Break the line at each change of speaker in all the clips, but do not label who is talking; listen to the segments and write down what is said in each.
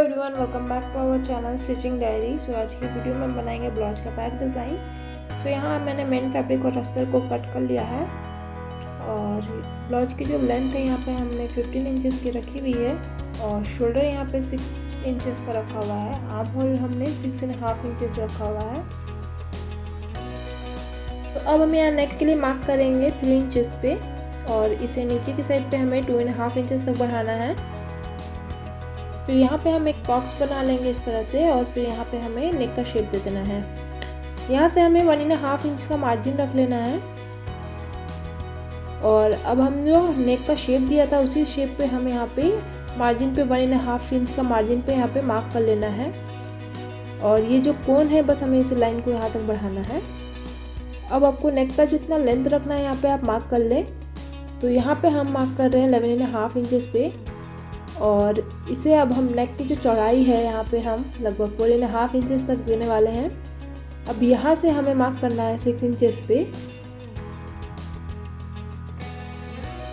Everyone, welcome back to our channel stitching diary. So आज की video में बनाएंगे ब्लाउज का बैक डिज़ाइन। सो यहाँ मैंने मेन फैब्रिक और अस्तर को कट कर लिया है और ब्लाउज की जो लेंथ है यहाँ पे हमने 15 इंचेस की रखी हुई है और शोल्डर यहाँ पे 6 इंचेस का रखा हुआ है। आर्म होल हमने 6.5 इंचेस रखा हुआ है। तो अब हम यहाँ नेक के लिए मार्क करेंगे 3 इंचेस पे और इसे नीचे की साइड पे हमें 2.5 इंचेस तक बढ़ाना है। फिर यहाँ पे हम एक बॉक्स बना लेंगे इस तरह से और फिर यहाँ पे हमें नेक का शेप दे देना है। यहाँ से हमें 1.5 इंच का मार्जिन रख लेना है और अब हम जो नेक का शेप दिया था उसी शेप पे हमें यहाँ पे मार्जिन पे 1.5 इंच का मार्जिन पे यहाँ पे मार्क कर लेना है। और ये जो कोन है बस हमें इस लाइन को यहाँ तक बढ़ाना है। अब आपको नेक का जितना लेंथ रखना है यहाँ पे आप मार्क कर लें। तो यहाँ पे हम मार्क कर रहे हैं 11.5 इंचेस पे और इसे अब हम नेक की जो चौड़ाई है यहाँ पे हम लगभग 4.5 इंचेस तक देने वाले हैं। अब यहाँ से हमें मार्क करना है 6 इंचेस पे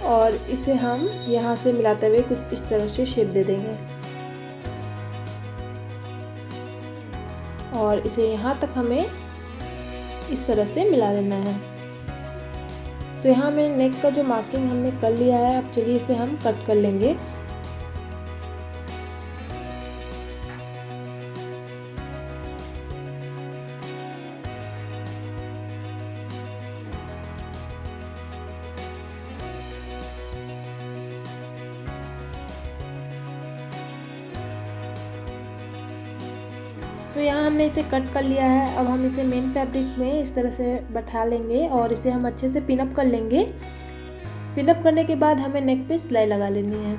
और इसे हम यहाँ से मिलाते हुए कुछ इस तरह से शेप दे देंगे और इसे यहाँ तक हमें इस तरह से मिला लेना है। तो यहाँ मैंने नेक का जो मार्किंग हमने कर लिया है, अब चलिए इसे हम कट कर लेंगे। तो यहाँ हमने इसे कट कर लिया है। अब हम इसे मेन फैब्रिक में इस तरह से बैठा लेंगे और इसे हम अच्छे से पिन अप कर लेंगे। पिन अप करने के बाद हमें नेक पे सिलाई लगा लेनी है।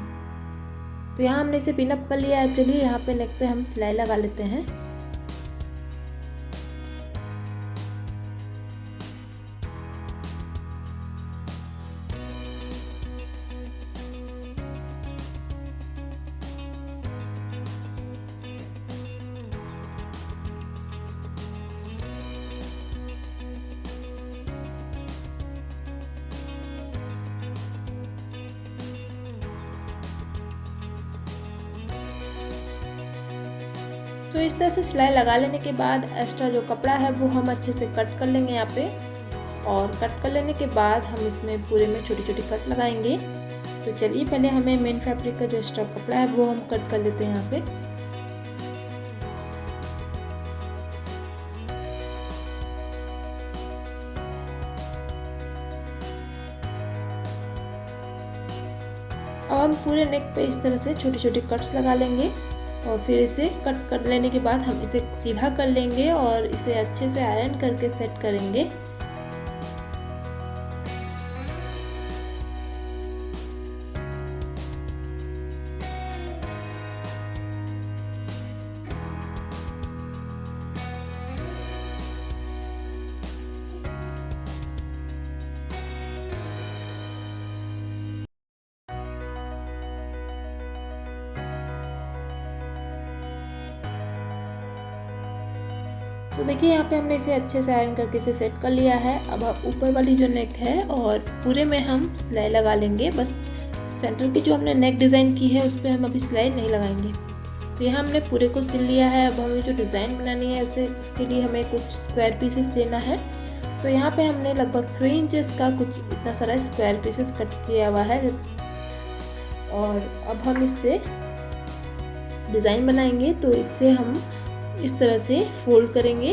तो यहाँ हमने इसे पिन अप कर लिया है। चलिए यहाँ पे नेक पे हम सिलाई लगा लेते हैं। तो इस तरह से सिलाई लगा लेने के बाद एक्स्ट्रा जो कपड़ा है वो हम अच्छे से कट कर लेंगे यहाँ पे। और कट कर लेने के बाद हम इसमें पूरे में छोटी छोटी कट लगाएंगे। तो चलिए पहले हमें मेन फैब्रिक का जो एक्स्ट्रा कपड़ा है वो हम कट कर लेते हैं यहाँ पे। अब हम पूरे नेक पे इस तरह से छोटी छोटी कट्स लगा लेंगे और फिर इसे कट कर लेने के बाद हम इसे सीधा कर लेंगे और इसे अच्छे से आयरन करके सेट करेंगे। तो देखिए यहाँ पे हमने इसे अच्छे से आयरन करके इसे सेट कर लिया है। अब ऊपर वाली जो नेक है और पूरे में हम सिलाई लगा लेंगे। बस सेंटर की जो हमने नेक डिज़ाइन की है उस पर हम अभी सिलाई नहीं लगाएंगे। तो यहाँ हमने पूरे को सिल लिया है। अब हमें जो डिज़ाइन बनानी है उसके लिए हमें कुछ स्क्वायर पीसेस लेना है। तो यहाँ पे हमने लगभग 3 इंचेस का कुछ इतना सारा स्क्वायर पीसेस कट किया हुआ है और अब हम इससे डिज़ाइन बनाएंगे। तो इससे हम इस तरह से फोल्ड करेंगे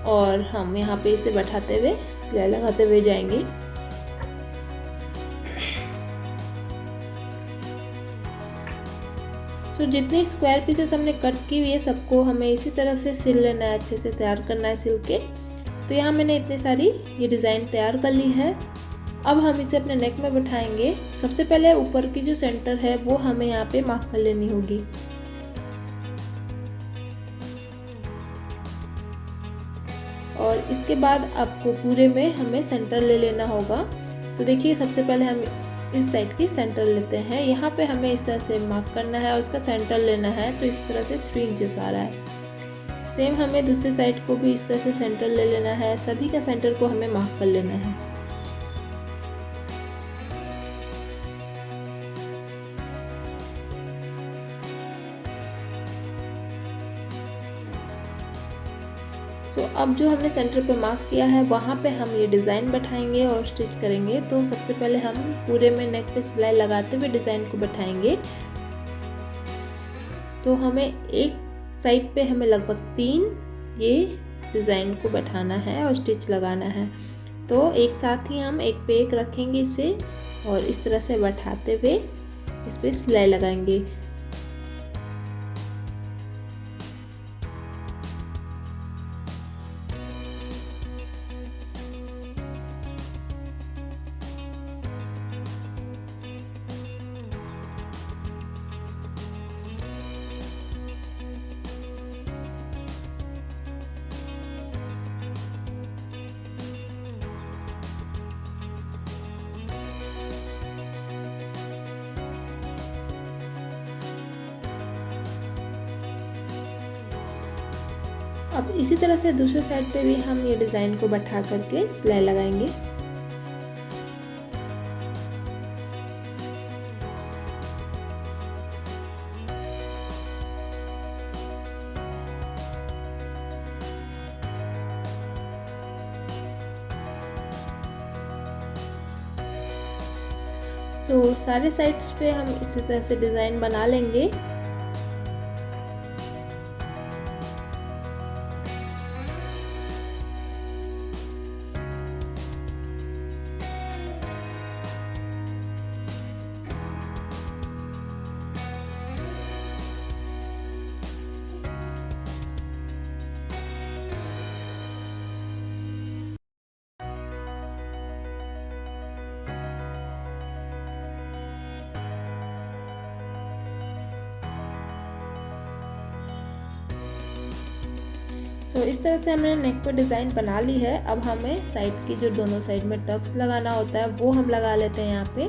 और हम यहाँ पे इसे बैठाते हुए सिलाई लगाते हुए जाएंगे। तो जितनी स्क्वायर पीसेस हमने कट की हुई है सबको हमें इसी तरह से सिल लेना है, अच्छे से तैयार करना है सिल के। तो यहाँ मैंने इतनी सारी ये डिज़ाइन तैयार कर ली है। अब हम इसे अपने नेक में बैठाएंगे। सबसे पहले ऊपर की जो सेंटर है वो हमें यहाँ पे मार्क कर लेनी होगी। और इसके बाद आपको पूरे में हमें सेंटर ले लेना होगा। तो देखिए सबसे पहले हम इस साइड की सेंटर लेते हैं। यहाँ पे हमें इस तरह से मार्क करना है और उसका सेंटर लेना है। तो इस तरह से 3 इंचेस आ रहा है। सेम हमें दूसरी साइड को भी इस तरह से सेंटर ले लेना है। सभी का सेंटर को हमें मार्क कर लेना है। अब जो हमने सेंटर पे मार्क किया है वहाँ पे हम ये डिज़ाइन बैठाएंगे और स्टिच करेंगे। तो सबसे पहले हम पूरे में नेक पे सिलाई लगाते हुए डिज़ाइन को बैठाएंगे। तो हमें एक साइड पे हमें लगभग 3 ये डिज़ाइन को बैठाना है और स्टिच लगाना है। तो एक साथ ही हम एक पे एक रखेंगे इसे और इस तरह से बैठाते हुए इस पे सिलाई लगाएंगे। अब इसी तरह से दूसरे साइड पे भी हम ये डिज़ाइन को बैठा करके सिलाई लगाएंगे। सारे साइड्स पे हम इसी तरह से डिज़ाइन बना लेंगे। इस तरह से हमने नेक पर डिज़ाइन बना ली है। अब हमें साइड की जो दोनों साइड में टक्स लगाना होता है वो हम लगा लेते हैं यहाँ पे।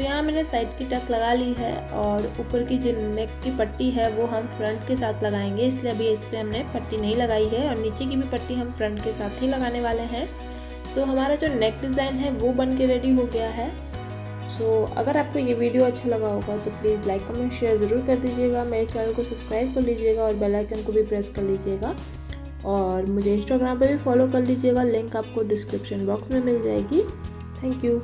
यहाँ मैंने साइड की टक लगा ली है और ऊपर की जो नेक की पट्टी है वो हम फ्रंट के साथ लगाएंगे, इसलिए अभी इस पर हमने पट्टी नहीं लगाई है। और नीचे की भी पट्टी हम फ्रंट के साथ ही लगाने वाले हैं। तो हमारा जो नेक डिज़ाइन है वो बन के रेडी हो गया है। अगर आपको ये वीडियो अच्छा लगा होगा तो प्लीज़ लाइक कमेंट शेयर ज़रूर कर दीजिएगा। मेरे चैनल को सब्सक्राइब कर लीजिएगा और बेल आइकन को भी प्रेस कर लीजिएगा। और मुझे इंस्टाग्राम पे भी फॉलो कर लीजिएगा, लिंक आपको डिस्क्रिप्शन बॉक्स में मिल जाएगी। Thank you.